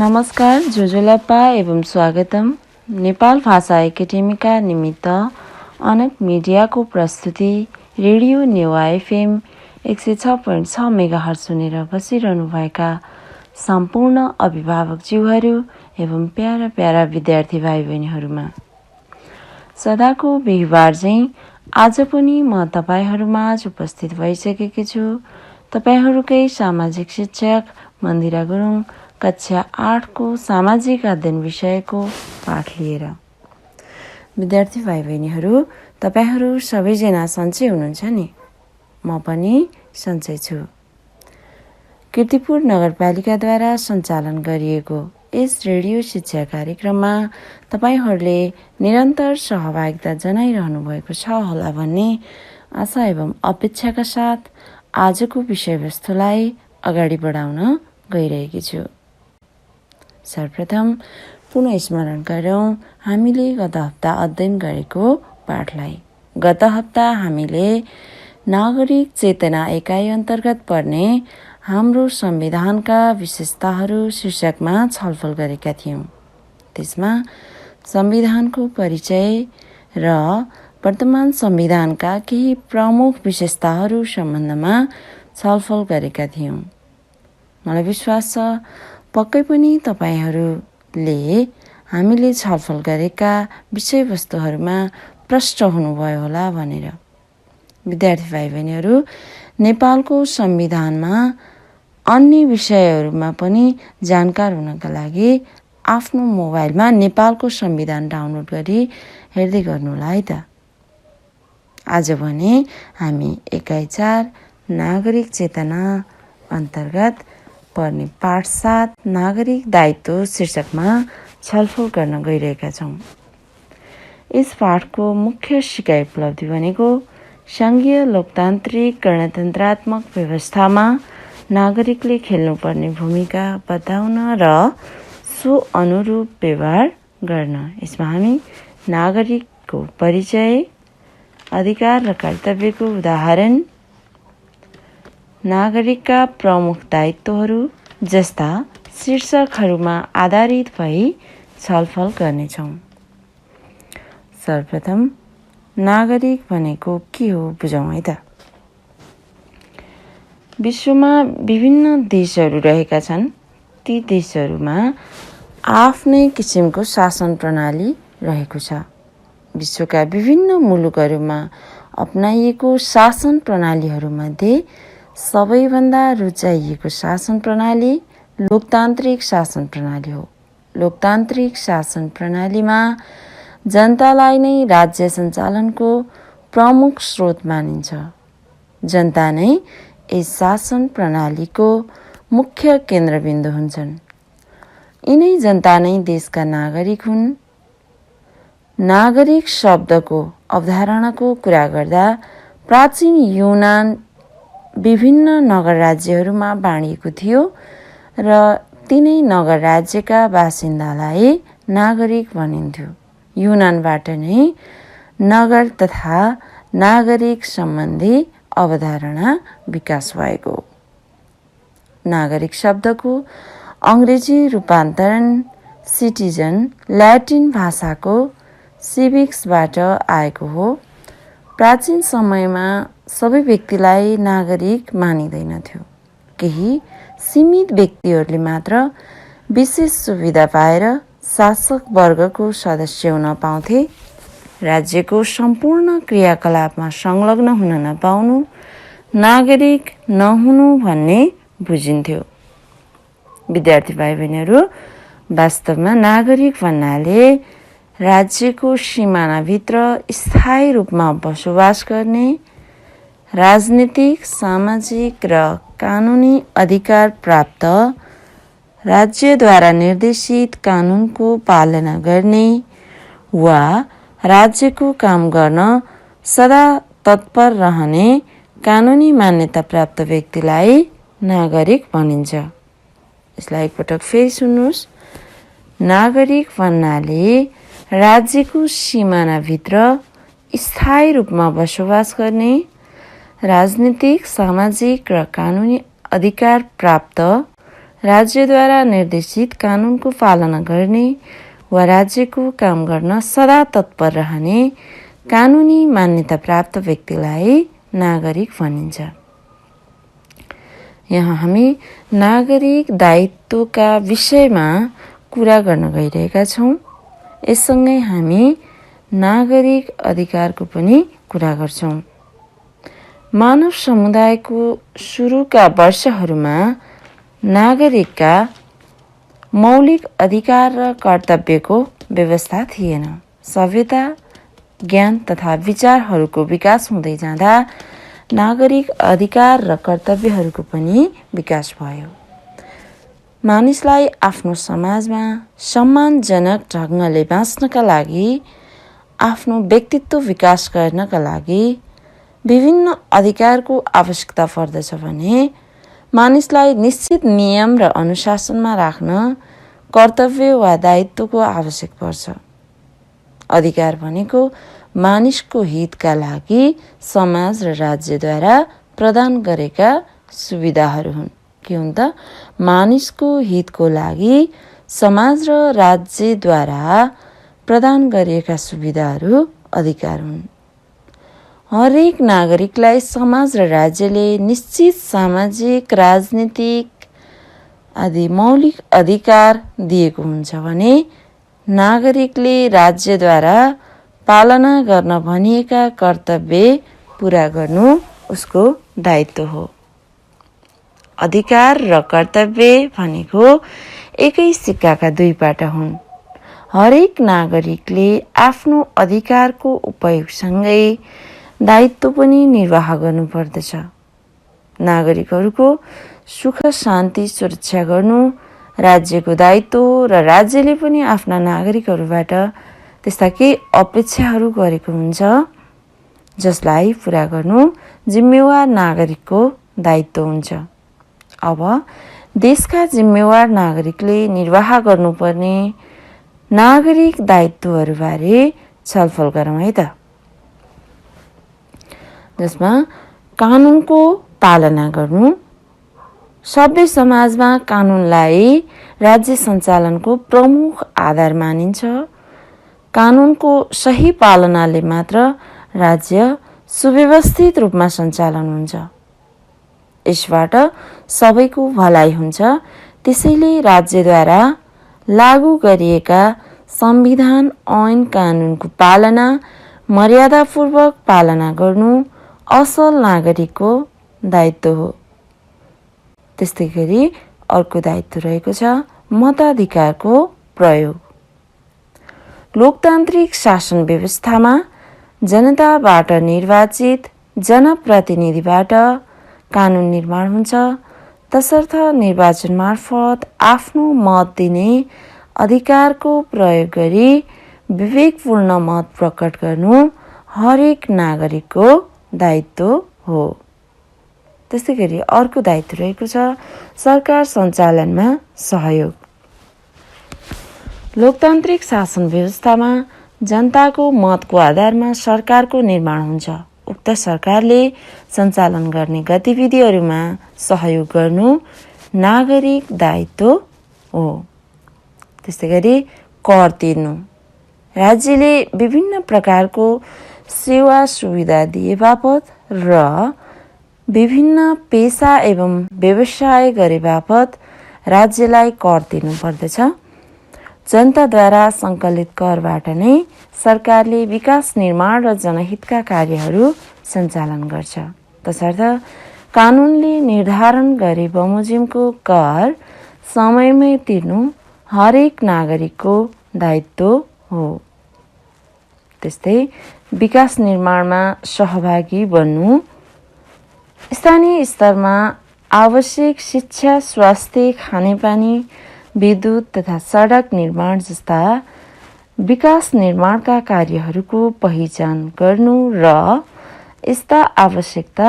नमस्कार जोजोलाप्पा एवं स्वागतम। नेपाल भाषा एकाडेमीका निमित्त अनक मिडियाको प्रस्तुति रेडियो नेवा एफएम 106.6 मेगाहर्ज सुनेर बसिरहनुभएका सम्पूर्ण अभिभावकज्यूहरू एवं प्यारा प्यारा विद्यार्थी भाइ बहिनीहरूमा सदाको बिहिबार चाहिँ आज पनि म तपाईहरूमाझ उपस्थित भइसकेकी छु। तपाईहरूकै सामाजिक शिक्षक मन्दिरा गुरुङ कक्षा 8 को सामाजिक अध्ययन विषयको पाठ लिएर। विद्यार्थी भाइ बहिनीहरू, तपाईहरू सबैजना सन्चै हुनुहुन्छ नि? म पनि सन्चै छु। कीर्तिपुर नगरपालिकाद्वारा सञ्चालन गरिएको यस रेडियो शिक्षा कार्यक्रममा तपाईहरूले निरन्तर सहभागिता जनाइरहनु भएको छ होला भन्ने आशा एवं अपेक्षाका साथ आजको विषयवस्तुलाई अगाडि बढाउन गइरहेकी छु। सर्वप्रथम पुनः स्मरण गरौँ हामीले गत हप्ता अध्ययन गरेको पाठलाई। गत हप्ता हामीले नागरिक चेतना एकाइ अन्तर्गत पर्ने हाम्रो संविधानका विशेषताहरू शीर्षकमा छलफल गरेका थियौँ। त्यसमा संविधानको परिचय र वर्तमान संविधानका केही प्रमुख विशेषताहरू सम्बन्धमा छलफल गरेका थियौँ। मलाई विश्वास छ पक्कै पनि तपाईहरूले हामीले छलफल गरेका विषयवस्तुहरूमा प्रष्ट हुनुभयो होला भनेर। विद्यार्थी भाइ बहिनीहरू, नेपालको संविधानमा अन्य विषयहरूमा पनि जानकार हुनका लागि आफ्नो मोबाइलमा नेपालको संविधान डाउनलोड गरी हेर्दै गर्नुहोला है त। आज भने हामी एकाइ 4 नागरिक चेतना अन्तर्गत पर्ने पाठ 7 नागरिक दायित्व शीर्षकमा छलफल गर्न गइरहेका छौँ। यस पाठको मुख्य सिकाइ उपलब्धि भनेको सङ्घीय लोकतान्त्रिक गणतन्त्रात्मक व्यवस्थामा नागरिकले खेल्नुपर्ने भूमिका बताउन र सो अनुरूप व्यवहार गर्न। यसमा हामी नागरिकको परिचय, अधिकार र कर्तव्यको उदाहरण, नागरिकका प्रमुख दायित्वहरू जस्ता शीर्षकहरूमा आधारित भई छलफल गर्नेछौँ। सर्वप्रथम नागरिक भनेको के हो बुझौँ है त। विश्वमा विभिन्न देशहरू रहेका छन्। ती देशहरूमा आफ्नै किसिमको शासन प्रणाली रहेको छ। विश्वका विभिन्न मुलुकहरूमा अपनाइएको शासन प्रणालीहरूमध्ये सबैभन्दा रुचाइएको शासन प्रणाली लोकतान्त्रिक शासन प्रणाली हो। लोकतान्त्रिक शासन प्रणालीमा जनतालाई नै राज्य सञ्चालनको प्रमुख स्रोत मानिन्छ। जनता नै यस शासन प्रणालीको मुख्य केन्द्रबिन्दु हुन्छन्। यिनै जनता नै देशका नागरिक हुन्। नागरिक शब्दको अवधारणाको कुरा गर्दा प्राचीन युनान विभिन्न नगर राज्यहरूमा बाँडिएको थियो र तिनै नगर राज्यका बासिन्दालाई नागरिक भनिन्थ्यो। युनानबाट नै नगर तथा नागरिक सम्बन्धी अवधारणा विकास भएको। नागरिक शब्दको अङ्ग्रेजी रूपान्तरण सिटिजन ल्याटिन भाषाको सिभिक्सबाट आएको हो। प्राचीन समयमा सबै व्यक्तिलाई नागरिक मानिँदैनथ्यो। केही सीमित व्यक्तिहरूले मात्र विशेष सुविधा पाएर शासक वर्गको सदस्य हुन पाउँथे। राज्यको सम्पूर्ण क्रियाकलापमा संलग्न हुन नपाउनु नागरिक नहुनु भन्ने बुझिन्थ्यो। विद्यार्थी भाइ बहिनीहरू, वास्तवमा नागरिक भन्नाले राज्यको सिमानाभित्र स्थायी रूपमा बसोबास गर्ने, राजनीतिक, सामाजिक र कानुनी अधिकार प्राप्त, राज्यद्वारा निर्देशित कानुनको पालना गर्ने वा राज्यको काम गर्न सदा तत्पर रहने कानुनी मान्यता प्राप्त व्यक्तिलाई नागरिक भनिन्छ। यसलाई एकपटक फेरि सुन्नुहोस्। नागरिक भन्नाले राज्यको सिमानाभित्र स्थायी रूपमा बसोबास गर्ने, राजनीतिक, सामाजिक र कानुनी अधिकार प्राप्त राज्यद्वारा निर्देशित कानुनको पालना गर्ने वा राज्यको काम गर्न सदा तत्पर रहने कानुनी मान्यता प्राप्त व्यक्तिलाई नागरिक भनिन्छ। यहाँ हामी नागरिक दायित्वका विषयमा कुरा गर्न गइरहेका छौँ। यससँगै हामी नागरिक अधिकारको पनि कुरा गर्छौँ। मानव समुदायको सुरुका वर्षहरूमा नागरिकका मौलिक अधिकार र कर्तव्यको व्यवस्था थिएन। सभ्यता, ज्ञान तथा विचारहरूको विकास हुँदै जाँदा नागरिक अधिकार र कर्तव्यहरूको पनि विकास भयो। मानिसलाई आफ्नो समाजमा सम्मानजनक ढङ्गले बाँच्नका लागि, आफ्नो व्यक्तित्व विकास गर्नका लागि विभिन्न अधिकारको आवश्यकता पर्दछ भने मानिसलाई निश्चित नियम र अनुशासनमा राख्न कर्तव्य वा दायित्वको आवश्यक पर्छ। अधिकार भनेको मानिसको हितका लागि समाज र राज्यद्वारा प्रदान गरेका सुविधाहरू हुन्। के हुन् त? मानिसको हितको लागि समाज र राज्यद्वारा प्रदान गरिएका सुविधाहरू अधिकार हुन्। हरेक नागरिकलाई समाज र राज्यले निश्चित सामाजिक, राजनीतिक आदि मौलिक अधिकार दिएको हुन्छ भने नागरिकले राज्यद्वारा पालना गर्न भनिएका कर्तव्य पुरा गर्नु उसको दायित्व हो। अधिकार र कर्तव्य भनेको एकै सिक्काका दुई पाटा हुन्। हरेक नागरिकले आफ्नो अधिकारको उपयोगसँगै दायित्व पनि निर्वाह गर्नुपर्दछ। नागरिकहरूको सुख शान्ति सुरक्षा गर्नु राज्यको दायित्व हो र राज्यले पनि आफ्ना नागरिकहरूबाट त्यस्ता केही अपेक्षाहरू गरेको हुन्छ जसलाई पुरा गर्नु जिम्मेवार नागरिकको दायित्व हुन्छ। अब देशका जिम्मेवार नागरिकले निर्वाह गर्नुपर्ने नागरिक दायित्वहरूबारे छलफल गरौँ है त। जसमा कानुनको पालना गर्नु। सभ्य समाजमा कानुनलाई राज्य सञ्चालनको प्रमुख आधार मानिन्छ। कानुनको सही पालनाले मात्र राज्य सुव्यवस्थित रूपमा सञ्चालन हुन्छ। यसबाट सबैको भलाइ हुन्छ। त्यसैले राज्यद्वारा लागू गरिएका संविधान, ऐन, कानुनको पालना मर्यादापूर्वक पालना गर्नु असल नागरिकको दायित्व हो। त्यस्तै गरी अर्को दायित्व रहेको छ मताधिकारको प्रयोग। लोकतान्त्रिक शासन व्यवस्थामा जनताबाट निर्वाचित जनप्रतिनिधिबाट कानुन निर्माण हुन्छ। तसर्थ निर्वाचन मार्फत आफ्नो मत दिने अधिकारको प्रयोग गरी विवेकपूर्ण मत प्रकट गर्नु हरेक नागरिकको दायित्व हो। त्यस्तै गरी अर्को दायित्व रहेको छ सरकार सञ्चालनमा सहयोग। लोकतान्त्रिक शासन व्यवस्थामा जनताको मतको आधारमा सरकारको निर्माण हुन्छ। उक्त सरकारले सञ्चालन गर्ने गतिविधिहरूमा सहयोग गर्नु नागरिक दायित्व हो। त्यस्तै गरी कर तिर्नु। राज्यले विभिन्न प्रकारको सेवा सुविधा दिए बापत र विभिन्न पेशा एवं व्यवसाय गरे बापत राज्यलाई कर तिर्नु पर्दछ। जनताद्वारा सङ्कलित करबाट नै सरकारले विकास, निर्माण र जनहितका कार्यहरू सञ्चालन गर्छ। तसर्थ कानुनले निर्धारण गरे बमोजिमको कर समयमै तिर्नु हरेक नागरिकको दायित्व हो। त्यस्तै विकास निर्माणमा सहभागी बन्नु। स्थानीय स्तरमा आवश्यक शिक्षा, स्वास्थ्य, खानेपानी, विद्युत तथा सडक निर्माण जस्ता विकास निर्माणका कार्यहरूको पहिचान गर्नु र यस्ता आवश्यकता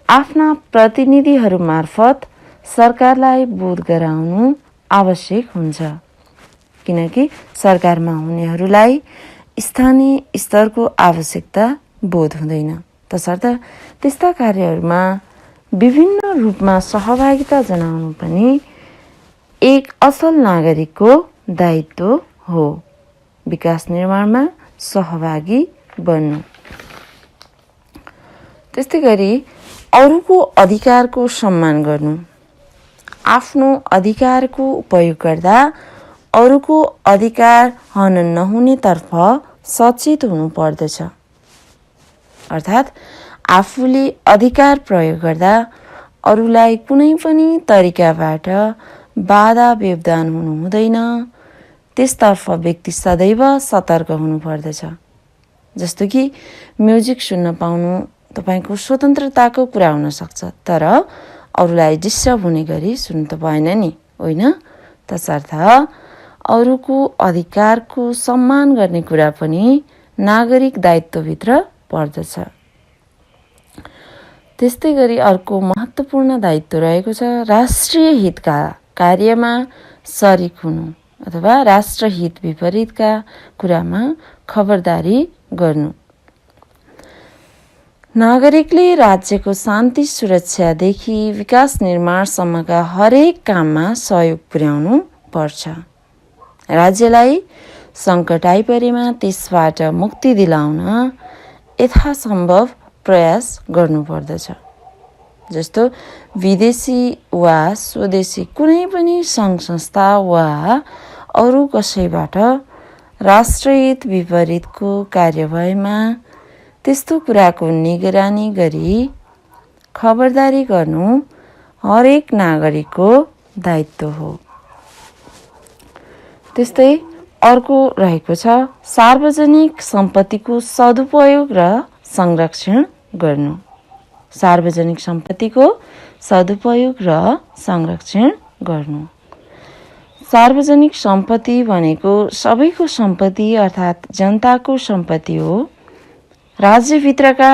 आफ्ना प्रतिनिधिहरू मार्फत सरकारलाई बोध गराउनु आवश्यक हुन्छ। किनकि सरकारमा हुनेहरूलाई स्थानीय स्तरको आवश्यकता बोध हुँदैन। तसर्थ त्यस्ता कार्यहरूमा विभिन्न रूपमा सहभागिता जनाउनु पनि एक असल नागरिकको दायित्व हो विकास निर्माणमा सहभागी बन्नु। त्यस्तै गरी अरूको अधिकारको सम्मान गर्नु। आफ्नो अधिकारको उपयोग गर्दा अरूको अधिकार हनन नहुनेतर्फ सचेत हुनु पर्दछ। अर्थात् आफूले अधिकार प्रयोग गर्दा अरूलाई कुनै पनि तरिकाबाट बाधा व्यवधान हुनु हुँदैन। त्यसतर्फ व्यक्ति सदैव सतर्क हुनुपर्दछ। जस्तो कि म्युजिक सुन्न पाउनु तपाईको स्वतन्त्रताको कुरा हुन सक्छ, तर अरूलाई डिस्टर्ब हुने गरी सुन्नु त भएन नि, होइन? तसर्थ अरूको अधिकारको सम्मान गर्ने कुरा पनि नागरिक दायित्वभित्र पर्दछ। त्यस्तै गरी अर्को महत्त्वपूर्ण दायित्व रहेको छ राष्ट्रिय हितका कार्यमा सरिक हुनु अथवा राष्ट्रहित विपरीतका कुरामा खबरदारी गर्नु। नागरिकले राज्यको शान्ति सुरक्षादेखि विकास निर्माणसम्मका हरेक काममा सहयोग पुर्याउनु पर्छ। राज्यलाई सङ्कट आइपरेमा त्यसबाट मुक्ति दिलाउन यथासम्भव प्रयास गर्नुपर्दछ। जस्तो विदेशी वा स्वदेशी कुनै पनि सङ्घ संस्था वा अरू कसैबाट राष्ट्रहित विपरीतको कार्य भएमा त्यस्तो कुराको निगरानी गरी खबरदारी गर्नु हरेक नागरिकको दायित्व हो। त्यस्तै अर्को रहेको छ सार्वजनिक सम्पत्तिको सदुपयोग र संरक्षण गर्नु। सार्वजनिक सम्पत्तिको सदुपयोग र संरक्षण गर्नु। सार्वजनिक सम्पत्ति भनेको सबैको सम्पत्ति अर्थात् जनताको सम्पत्ति हो। राज्यभित्रका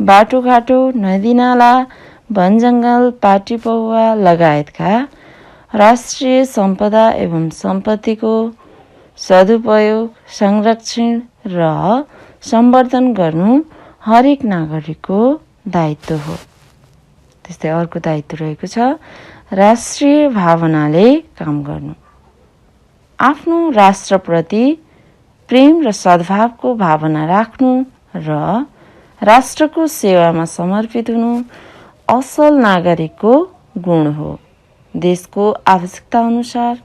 बाटोघाटो, नदीनाला, वनजङ्गल, पाटी पौवा लगायतका राष्ट्रिय सम्पदा एवं सम्पत्तिको सदुपयोग, संरक्षण र सम्वर्धन गर्नु हरेक नागरिकको दायित्व हो। त्यस्तै अर्को दायित्व रहेको छ राष्ट्रिय भावनाले काम गर्नु। आफ्नो राष्ट्रप्रति प्रेम र सद्भावको भावना राख्नु र राष्ट्रको सेवामा समर्पित हुनु असल नागरिकको गुण हो। देशको आवश्यकता अनुसार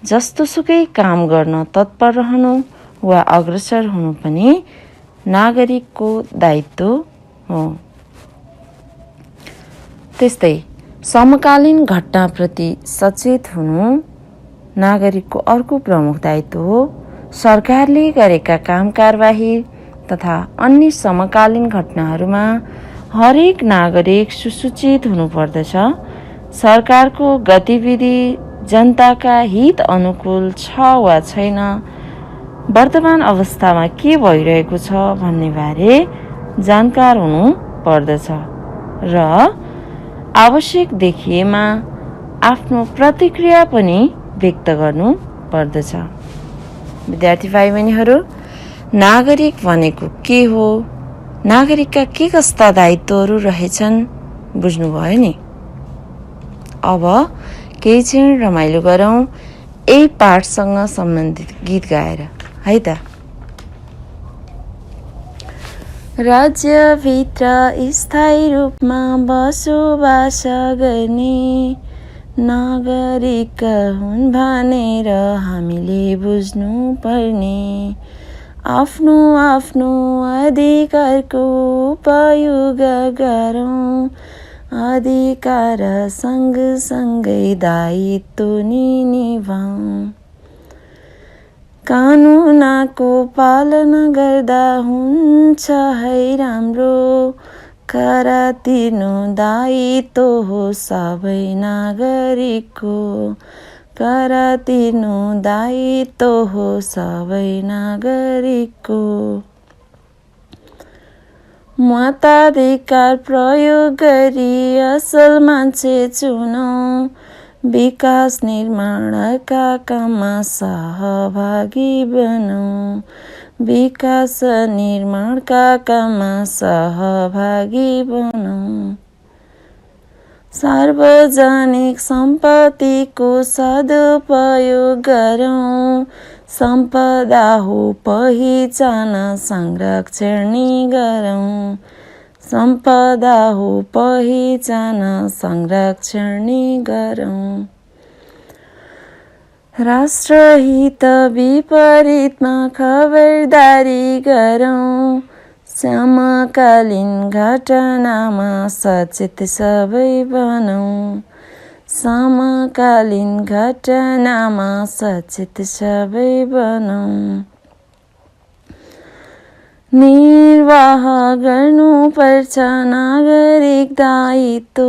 जस्तोसुकै काम गर्न तत्पर रहनु वा अग्रसर हुनु पनि नागरिकको दायित्व हो। त्यस्तै समकालीन घटनाप्रति सचेत हुनु नागरिकको अर्को प्रमुख दायित्व हो। सरकारले गरेका काम कारबाही तथा अन्य समकालीन घटनाहरूमा हरेक नागरिक सुसूचित हुनुपर्दछ। सरकारको गतिविधि जनताका हित अनुकूल छ वा छैन, वर्तमान अवस्थामा के भइरहेको छ भन्ने बारे जानकार हुनु पर्दछ र आवश्यक देखिएमा आफ्नो प्रतिक्रिया पनि व्यक्त गर्नु पर्दछ। विद्यार्थी भाइ बहिनीहरू, नागरिक भनेको के हो, नागरिकका के कस्ता दायित्वहरू रहेछन् बुझ्नुभयो नि। अब केही क्षण रमाइलो गरौँ यही पाठसँग सम्बन्धित गीत गाएर, है त। राज्यभित्र स्थायी रूपमा बसोबास गर्ने नागरिक हुन् भनेर हामीले बुझ्नु पर्ने। आफ्नो आफ्नो अधिकारको उपयोग गरौँ, अधिकार सँगसँगै दायित्व निभाऊँ। कानुनको पालना गर्दा हुन्छ है राम्रो, कर तिर्नु दायित्व हो सबै नागरिकको, कर तिर्नु दायित्व हो सबै नागरिकको। मताधिकार प्रयोग गरी असल मान्छे चुनौँ, विकास निर्माणका काममा सहभागी बनौँ, विकास निर्माणका काममा सहभागी बनौँ। सार्वजनिक सम्पत्तिको सदुपयोग गरौँ, सम्पदा हो पहिचान संरक्षण गरौँ, सम्पदा हो पहिचान संरक्षण गरौँ। राष्ट्रहित विपरीतमा खबरदारी गरौँ, समकालीन घटनामा सचेत सबै बनौँ, समकालीन घटनामा सचेत सबै बनौँ। निर्वाह गर्नुपर्छ नागरिक दायित्व,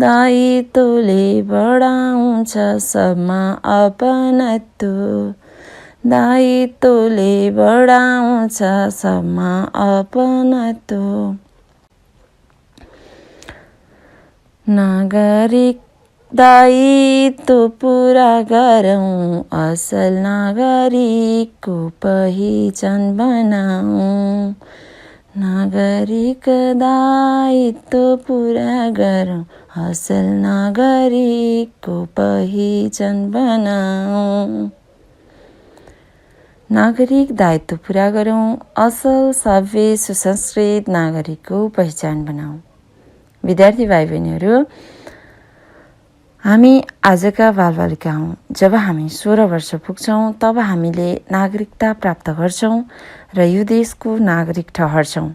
दायित्वले बढाउँछ सबमा अपनत्व, दायित्वले बढाउँछ सबमा अपनत्व। नागरिक दायित्व पुरा गरौँ, असल नागरिकको पहिचान बनाऊँ, नागरिक दायित्व पुरा गरौँ, असल नागरिकको पहिचान बनाऊँ। नागरिक दायित्व पुरा गरौँ, असल सभ्य सुसंस्कृत नागरिकको पहिचान बनाऊँ। विद्यार्थी भाइ बहिनीहरू, हामी आजका बालबालिका हौँ। जब हामी 16 वर्ष पुग्छौँ तब हामीले नागरिकता प्राप्त गर्छौँ र यो देशको नागरिक ठहर्छौँ।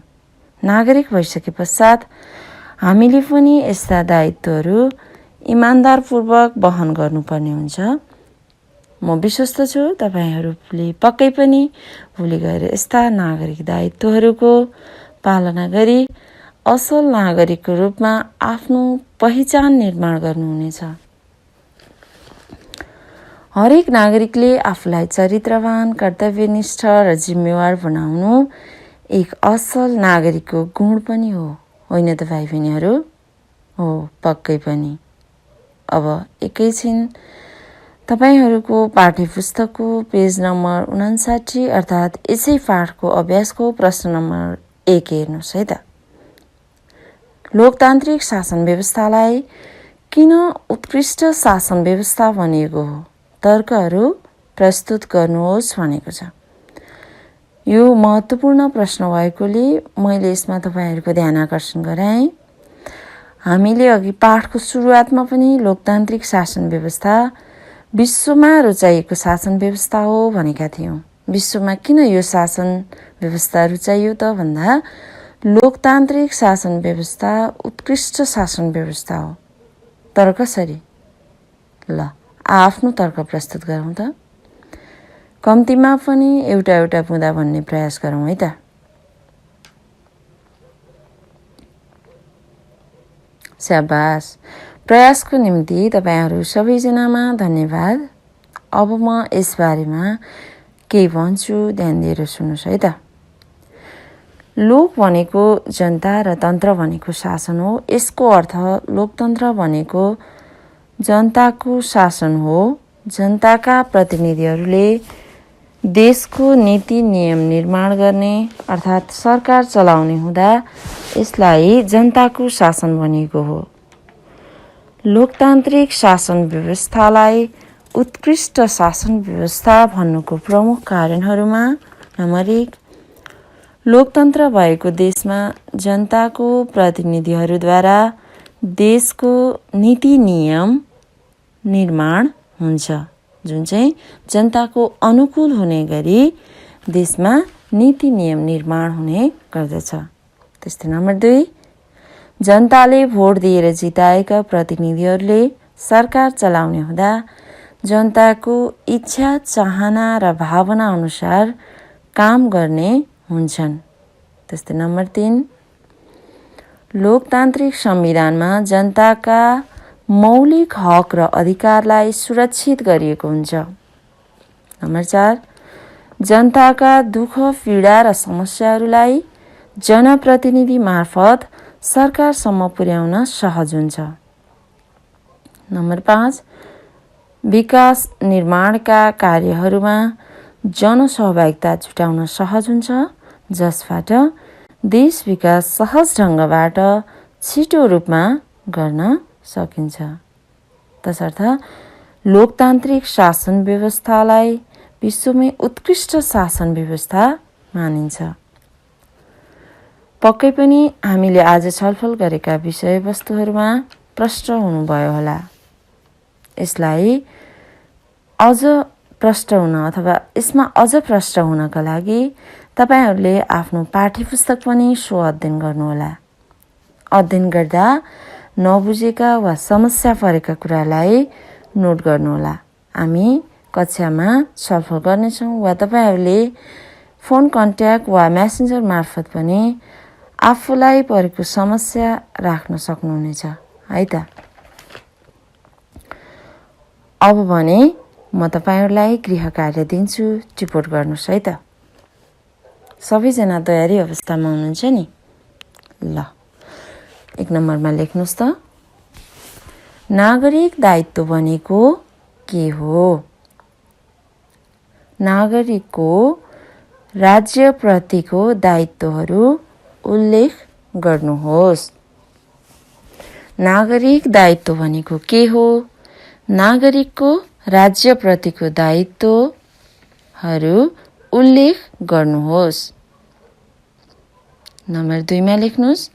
नागरिक भइसके पश्चात हामीले पनि यस्ता दायित्वहरू इमान्दारपूर्वक वहन गर्नुपर्ने हुन्छ। म विश्वस्त छु तपाईहरूले पक्कै पनि भोलि गएर यस्ता नागरिक दायित्वहरूको पालना गरी असल नागरिकको रूपमा आफ्नो पहिचान निर्माण गर्नुहुनेछ। हरेक नागरिकले आफूलाई चरित्रवान, कर्तव्यनिष्ठ र जिम्मेवार बनाउनु एक असल नागरिकको गुण पनि हो, होइन त भाइ बहिनीहरू? हो, पक्कै पनि। अब एकैछिन तपाईहरूको पाठ्यपुस्तकको पेज नम्बर 59 अर्थात् यसै पाठको अभ्यासको प्रश्न नम्बर 1 हेर्नुहोस् है त। लोकतान्त्रिक शासन व्यवस्थालाई किन उत्कृष्ट शासन व्यवस्था भनिएको हो? तर्कहरू प्रस्तुत गर्नुहोस् भनेको छ। यो महत्त्वपूर्ण प्रश्न भएकोले मैले यसमा तपाईहरूको ध्यान आकर्षण गराएँ। हामीले अघि पाठको सुरुवातमा पनि लोकतान्त्रिक शासन व्यवस्था विश्वमा रुचाइएको शासन व्यवस्था हो भनेका थियौँ। विश्वमा किन यो शासन व्यवस्था रुचाइयो त भन्दा लोकतान्त्रिक शासन व्यवस्था उत्कृष्ट शासन व्यवस्था हो। तर कसरी? ल आफ्नो तर्क प्रस्तुत गरौँ त। कम्तीमा पनि एउटा बुँदा भन्ने प्रयास गरौँ है त। स्याबास, प्रयासको निम्ति तपाईहरू सबैजनामा धन्यवाद। अब म यसबारेमा केही भन्छु, ध्यान दिएर सुन्नुहोस् है त। लोक भनेको जनता र तन्त्र भनेको शासन हो। यसको अर्थ लोकतन्त्र भनेको जनताको शासन हो। जनताका प्रतिनिधिहरूले देशको नीति नियम निर्माण गर्ने अर्थात् सरकार चलाउने हुँदा यसलाई जनताको शासन भनिएको हो। लोकतान्त्रिक शासन व्यवस्थालाई उत्कृष्ट शासन व्यवस्था भन्नुको प्रमुख कारणहरूमा नम्बर 1, लोकतन्त्र भएको देशमा जनताको प्रतिनिधिहरूद्वारा देशको नीति नियम निर्माण हुन्छ, जुन चाहिँ जनताको अनुकूल हुने गरी देशमा नीति नियम निर्माण हुने गर्दछ। त्यस्तै नम्बर 2, जनताले भोट दिएर जिताएका प्रतिनिधिहरूले सरकार चलाउने हुँदा जनताको इच्छा, चाहना र भावना अनुसार काम गर्ने हुन्छन्। त्यस्तै नम्बर 3, लोकतान्त्रिक संविधानमा जनताका मौलिक हक र अधिकारलाई सुरक्षित गरिएको हुन्छ। नम्बर 4, जनताका दुःख, पीडा र समस्याहरूलाई जनप्रतिनिधि मार्फत सरकारसम्म पुर्याउन सहज हुन्छ। नम्बर 5, विकास निर्माणका कार्यहरूमा जनसहभागिता जुटाउन सहज हुन्छ, जसबाट देश विकास सहज ढङ्गबाट छिटो रूपमा गर्न सकिन्छ। तसर्थ लोकतान्त्रिक शासन व्यवस्थालाई विश्वमै उत्कृष्ट शासन व्यवस्था मानिन्छ। पक्कै पनि हामीले आज छलफल गरेका विषयवस्तुहरूमा प्रष्ट हुनुभयो होला। यसलाई अझ प्रष्ट हुन अथवा यसमा अझ प्रष्ट हुनका लागि तपाईहरूले आफ्नो पाठ्यपुस्तक पनि अध्ययन गर्नुहोला। अध्ययन गर्दा नबुझेका वा समस्या परेका कुरालाई नोट गर्नुहोला। हामी कक्षामा छलफल गर्नेछौँ वा तपाईहरूले फोन कन्ट्याक्ट वा मेसेन्जर मार्फत पनि आफूलाई परेको समस्या राख्न सक्नुहुनेछ है त। अब भने म तपाईहरूलाई गृह कार्य दिन्छु, टिपोट गर्नुहोस् है त। सबैजना तयारी अवस्थामा हुनुहुन्छ नि? ल, 1 नम्बरमा लेख्नुहोस् त। नागरिक दायित्व भनेको के हो? नागरिकको राज्यप्रतिको दायित्वहरू उल्लेख गर्नुहोस्। नागरिक दायित्व भनेको के हो? नागरिकको राज्यप्रतिको दायित्वहरू उल्लेख गर्नुहोस्। नम्बर 2 मा लेख्नुहोस्।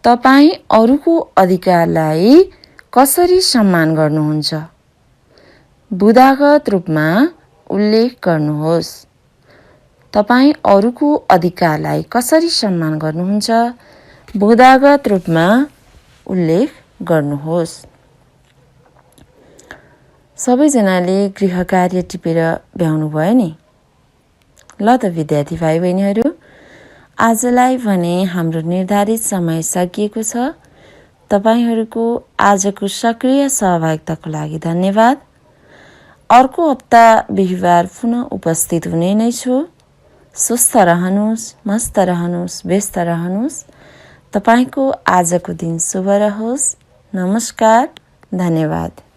तपाईँ अरूको अधिकारलाई कसरी सम्मान गर्नुहुन्छ? बुदागत रूपमा उल्लेख गर्नुहोस्। तपाईँ अरूको अधिकारलाई कसरी सम्मान गर्नुहुन्छ? बुदागत रूपमा उल्लेख गर्नुहोस्। सबैजनाले गृह कार्य टिपेर भ्याउनु भयो नि? ल त विद्यार्थी भाइ बहिनीहरू, आजलाई भने हाम्रो निर्धारित समय सकिएको छ। तपाईहरूको आजको सक्रिय सहभागिताको लागि धन्यवाद। अर्को हप्ता बिहिबार पुनः उपस्थित हुने नै छु। स्वस्थ रहनुहोस्, मस्त रहनुहोस्, व्यस्त रहनुहोस्। तपाईको आजको दिन शुभ रहोस्। नमस्कार, धन्यवाद।